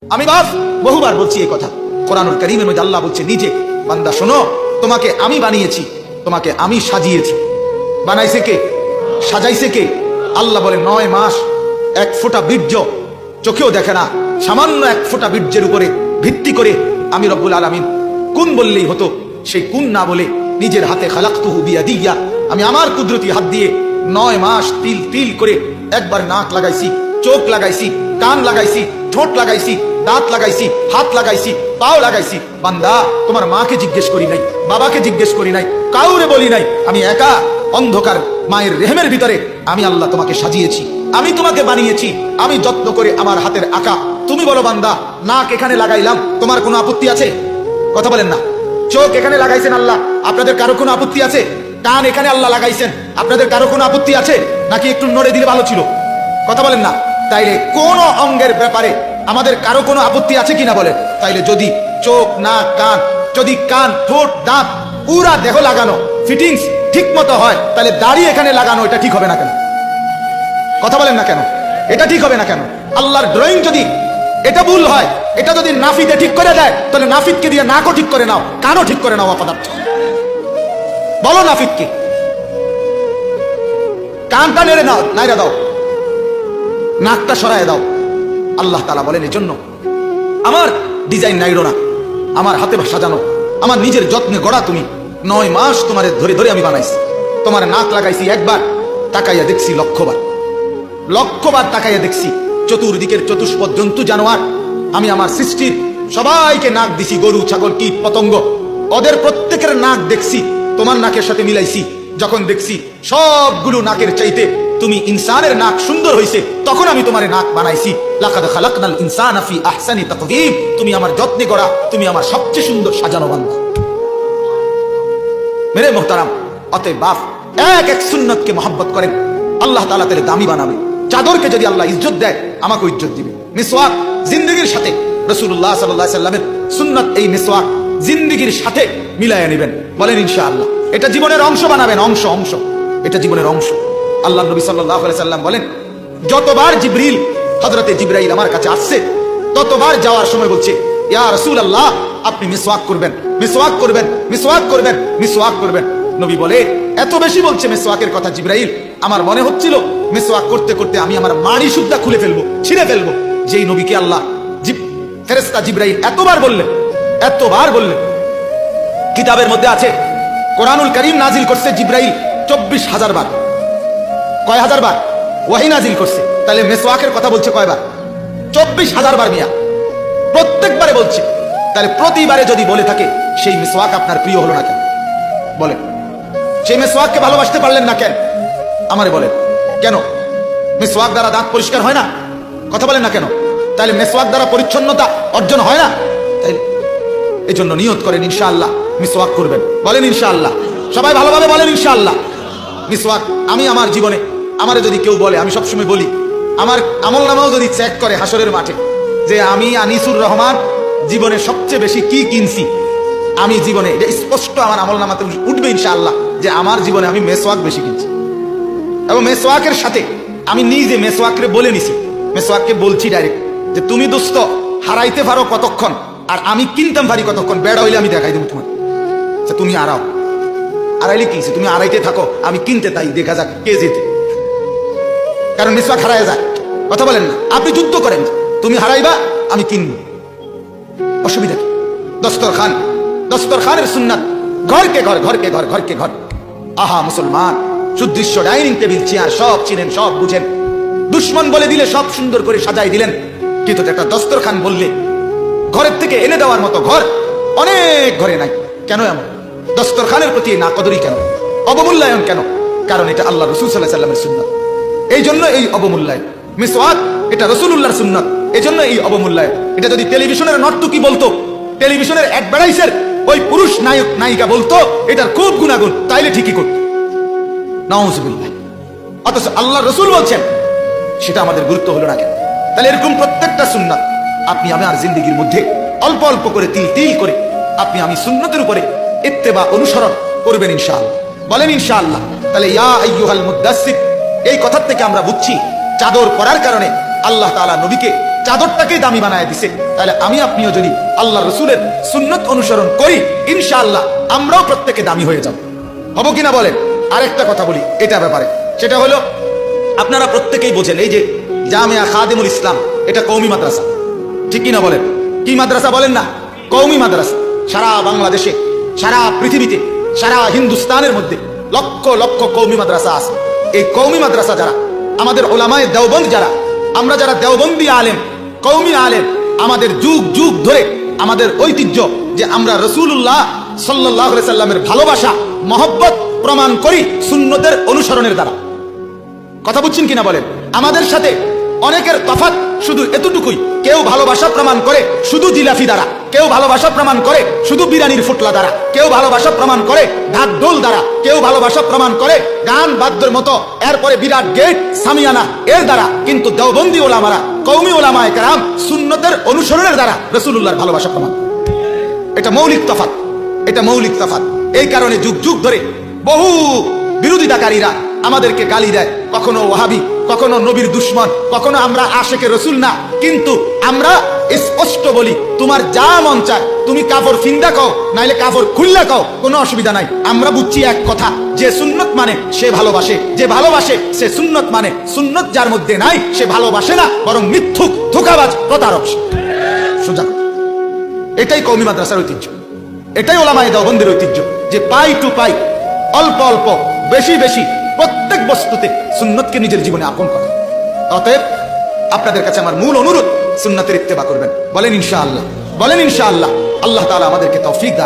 আমি বাস বহুবার বলছি এই কথা। কোরআনুল কারীমের মধ্যে আল্লাহ বলছে নিজে, বান্দা শোনো, তোমাকে আমি বানিয়েছি, তোমাকে আমি সাজিয়েছি। বানাইছে কে? সাজাইছে কে? আল্লাহ বলে 9 মাস 1 ফোঁটা বীর্য চোখেও দেখে না, সামান্য 1 ফোঁটা বীর্যের উপরে ভিত্তি করে আমি রব্বুল আলামিন কুন বললেই হতো, সেই কুন না বলে নিজের হাতে খালাকতুহু বিয়াদিয়া, আমি আমার কুদরতি হাত দিয়ে 9 মাস তিল তিল করে একবার নাক লাগাইছি, চোখ লাগাইছি, কান লাগাইছি, ঠোঁট লাগাইছি, দাঁত লাগাইছি, হাত লাগাইছি, পাও লাগাইছি। বান্দা, তোমার মাকে জিজ্ঞেস করি নাই, বাবাকে জিজ্ঞেস করি নাই, কাউরে বলি নাই, আমি একা অন্ধকার মায়ের রেহেমের ভিতরে আমি আল্লাহ তোমাকে সাজিয়েছি, আমি তোমাকে বানিয়েছি, আমি যত্ন করে আমার হাতের আঁকা। তুমি বলো বান্দা, নাক এখানে লাগাইলাম, তোমার কোনো আপত্তি আছে? কথা বলেন না। চোখ এখানে লাগাইছেন আল্লাহ, আপনাদের কারো কোনো আপত্তি আছে? কান এখানে আল্লাহ লাগাইছেন, আপনাদের কারো কোনো আপত্তি আছে? নাকি একটু নড়ে দিলে ভালো ছিল? কথা বলেন না। তাইলে কোন অঙ্গের ব্যাপারে আমাদের কারো কোনো আপত্তি আছে কিনা বলেন? তাইলে যদি চোখ, নাক, কান, যদি কান, ঠোঁট, দাঁত, পুরা দেহ লাগানো ফিটিংস ঠিক মতো হয়, তাহলে দাড়ি এখানে লাগানো এটা ঠিক হবে না কেন? কথা বলেন না কেন? এটা ঠিক হবে না কেন? আল্লাহর ড্রয়িং যদি এটা ভুল হয়, এটা যদি নাফিদে ঠিক করে দেয়, তাহলে নাফিদকে দিয়ে নাকও ঠিক করে নাও, কানও ঠিক করে নাও। অপদার্থ বলো নাফিদকে, কানটা নেড়ে নাও, নাইরা দাও, নাকটা সরায় দাও। আল্লাহ তাআলা বলেন, এই জন্য আমার ডিজাইন নাইরো না, আমার হাতে সাজানো, আমার নিজের যত্নে গড়া তুমি। 9 মাস তোমার ধরে ধরে আমি বানাইছি। তোমার নাক লাগাইছি একবার, তাকাইয়া দেখছি লক্ষবার, লক্ষবার তাকাইয়া দেখছি। চতুর্দিকের চতুষ্পদ জন্তু জানোয়ার, আমি আমার সৃষ্টির সবাইকে নাক দিছি, গরু, ছাগল, কীট, পতঙ্গ, ওদের প্রত্যেকের নাক দেখছি, তোমার নাকের সাথে মিলাইছি। যখন দেখছি সবগুলো নাকের চাইতে তুমি ইনসানের নাক সুন্দর হইছে, তখন আমি তোমার নাক বানাইছি। লাকাদ খালাকনাল ইনসানা ফি আহসানি তাকওয়িম, তুমি আমার যত্নে গড়া, তুমি আমার সবচেয়ে সুন্দর সাজানো বান্দা। মেরে মোহতারাম, অতএব বাপ এক এক সুন্নতকে মহব্বত করেন, আল্লাহ তাআলা তাহলে দামি বানাবে। চাদরকে যদি আল্লাহ ইজ্জত দেয়, আমাকে ইজ্জত দিবে। মিসওয়াক জিন্দেগির সাথে রাসূলুল্লাহ সাল্লাল্লাহু আলাইহি সাল্লামের সুন্নাত, এই মিসওয়াক জিন্দেগির সাথে মিলাইয়া নেবেন। বলেন ইনশাআল্লাহ। এটা জীবনের অংশ বানাবেন, অংশ অংশ, এটা জীবনের অংশ। আল্লাহ নবী সাল্লাল্লাহু আলাইহি সাল্লাম বলেন, যতবার জিবরিল, হযরতে জিবরাইল আমার কাছে আসছে, ততবার যাওয়ার সময় বলছে, ইয়া রাসূলুল্লাহ, আপনি মিসওয়াক করবেন, মিসওয়াক করবেন, মিসওয়াক করবেন, মিসওয়াক করবেন। নবী বলে, এত বেশি বলছে মিসওয়াকের কথা জিবরাইল, আমার মনে হচ্ছিল মিসওয়াক করতে করতে আমি আমার মাড়ি সুদ্ধা খুলে ফেলবো, ছিঁড়ে ফেলবো। যেই নবীকে আল্লাহ ফেরেশতা জিবরাইল এতবার বললেন, এতবার বললেন, কিতাবের মধ্যে আছে কোরআনুল কারীম নাজিল করছে জিবরাইল 24,000 বার। কয় হাজার বার ওয়াহি নাজিল করছে? তাহলে মিসওয়াকের কথা বলছে কয়বার? 24,000 বার মিয়া, প্রত্যেকবারে বলছে। তাহলে প্রতিবারে যদি বলে থাকে, সেই মিসওয়াক আপনার প্রিয় হলো না কেন? বলেন, সেই মিসওয়াককে ভালোবাসতে পারলেন না কেন? আমারে বলেন কেন? মিসওয়াক দ্বারা দাঁত পরিষ্কার হয় না? কথা বলেন না কেন? তাহলে মিসওয়াক দ্বারা পরিচ্ছন্নতা অর্জন হয় না? তাইলে এই জন্য নিয়ত করেন ইনশাআল্লাহ মিসওয়াক করবেন। বলেন ইনশাআল্লাহ, সবাই ভালোভাবে বলেন ইনশাআল্লাহ। মিসওয়াক আমি আমার জীবনে, আমারে যদি কেউ বলে, আমি সবসময় বলি, আমার আমলনামাও যদি চেক করে হাসরের মাঠে, যে আমি আনিসুর রহমান জীবনে সবচেয়ে বেশি কি কিনছি, আমি জীবনে এটা স্পষ্ট আমার আমলনামাতে উঠবে ইনশাআল্লাহ, যে আমার জীবনে আমি মিসওয়াক বেশি কিনছি। এবং মিসওয়াকের সাথে আমি নিজে মিসওয়াককে বলে নিছি, মিসওয়াককে বলছি ডাইরেক্ট, যে তুমি দোস্ত হারাইতে পারো কতক্ষণ, আর আমি কিনতাম পারি কতক্ষণ, বেড়া হইলে আমি দেখাই দেবো তোমার। তুমি আড়াও, আড়াইলে কি, তুমি আড়াইতে থাকো, আমি কিনতে, তাই দেখা যাক কে যেতে। কারণ মিসওয়াক হারায় যায়। কথা বলেন না, আপনি যুদ্ধ করেন, তুমি হারাইবা, আমি কিনবো, অসুবিধা কি? দস্তরখান, দস্তরখানের সুন্নাত, ঘরকে ঘর, ঘরকে ঘর, ঘরকে ঘর। আহা মুসলমান, সুদৃশ্য ডাইনিং টেবিল, চেয়ার সব চিনেন, সব বুঝেন। দুশ্মন বলে দিলে সব সুন্দর করে সাজাই দিলেন, কিন্তু একটা দস্তরখান বললে ঘরের থেকে এনে দেওয়ার মতো ঘর অনেক ঘরে নাই। কেন এমন? দস্তরখানের প্রতি না কদরি কেন, অবমূল্যায়ন কেন? কারণ এটা আল্লাহ রাসূল সাল্লাল্লাহু আলাইহি সাল্লামের সুন্নাত, এই জন্য এই অবমূল্যায়ন। মিসওয়াক এটা রাসূলুল্লাহর সুন্নাত, এই জন্য এই অবমূল্যায়ন। এটা যদি টেলিভিশনের নর্তকী বলতো, টেলিভিশনের অ্যাডভার্টাইজার ওই পুরুষ নায়ক নায়িকা বলতো এটার খুব গুণাগুণ, তাইলে ঠিকই করত। নাউযুবিল্লাহ। অথচ আল্লাহ রাসূল বলছেন, সেটা আমাদের গুরুত্ব হলো না কেন? তাহলে এরকম প্রত্যেকটা সুন্নাত আপনি আমি আর জিন্দেগির মধ্যে অল্প অল্প করে, তিল তিল করে আপনি আমি সুন্নতের উপরে ইত্তেবা, অনুসরণ করবেন ইনশাআল্লাহ। বলেন ইনশাআল্লাহ। তাহলে ইয়া আইয়ুহাল মুদাসসির, এই কথার থেকে আমরা বুঝছি চাদর পরার কারণে আল্লাহ তাআলা নবীকে চাদরটাকেই দামি বানায় দিছে, তাহলে আমি আপনিও যদি আল্লাহ রসুলের সুন্নত অনুসরণ করি, ইনশাআল্লাহ আমরাও প্রত্যেকে দামি হয়ে যাব। হবো কিনা বলেন? আরেকটা কথা বলি এটা ব্যাপারে, সেটা হলো আপনারা প্রত্যেকেই বোঝেন এই যে জামিয়া খাদিমুল ইসলাম এটা কওমি মাদ্রাসা, ঠিক কিনা বলেন? কি মাদ্রাসা বলেন না? কওমি মাদ্রাসা। সারা বাংলাদেশে, সারা পৃথিবীতে, সারা হিন্দুস্তানের মধ্যে লক্ষ লক্ষ কওমি মাদ্রাসা আছে। এই কওমি মাদ্রাসা যারা, আমাদের ওলামায়ে দেওবন্দ যারা, আমরা যারা দেওবন্দি আলেম, কওমি আলেম, আমাদের যুগ যুগ ধরে আমাদের ঐতিহ্য যে আমরা রাসূলুল্লাহ সাল্লাল্লাহু আলাইহি সাল্লামের ভালোবাসা মহব্বত প্রমাণ করি সুন্নতের অনুসরণের দ্বারা। কথা বুঝছেন কিনা বলেন? আমাদের সাথে অনেকের তফাৎ শুধু এতটুকুই, কেউ ভালোবাসা প্রমাণ করে শুধু জিলাফি দ্বারা, কেউ ভালোবাসা প্রমাণ করে শুধু বিরানির ফুটলা দ্বারা, কেউ ভালোবাসা প্রমাণ করে ঢাক ঢোল দ্বারা, কেউ ভালোবাসা প্রমাণ করে গান বাদ্যের মতো, এরপরে বিরাট গেট সামিয়ানা এর দ্বারা। কিন্তু দেওবন্দি ওলামারা, কওমি ওলামায়ে কেরাম সুন্নতের অনুসরণের দ্বারা রাসূলুল্লাহর ভালোবাসা প্রমাণ। এটা মৌলিক তফাৎ, এটা মৌলিক তফাৎ। এই কারণে যুগ যুগ ধরে বহু বিরোধিতাকারীরা আমাদেরকে গালি দেয়, কখনো ওয়াহাবি, কখনো নবীর দুশ্মন, কখনো আমরা আশেকে রসুল না। কিন্তু আমরা স্পষ্ট বলি, তোমার যা মন চায় তুমি কাপড় ফিন্দা কও, নাইলে কাপড় খুললা কও, কোনো অসুবিধা নাই। আমরা বুঝছি এক কথা, যে সুন্নত মানে সে ভালোবাসে, যে ভালোবাসে সে সুন্নত মানে। সুন্নত যার মধ্যে নাই সে ভালোবাসে না, বরং মিথ্যুক, ধোঁকাবাজ, প্রতারক। সোজা। এটাই কওমি মাদ্রাসার ঐতিহ্য, এটাই ওলামায়ে দেওবন্দের ঐতিহ্য, যে পাই টু পাই, অল্প অল্প, বেশি বেশি, প্রত্যেক বস্তুতে সুন্নতকে নিজের জীবনে আপন করা। অতএব আপনাদের কাছে আমার মূল অনুরোধ, সুন্নতের ইত্তেবা করবেন। বলেন ইনশাআল্লাহ, বলেন ইনশাআল্লাহ। আল্লাহ তাআলা আমাদেরকে তৌফিক দান।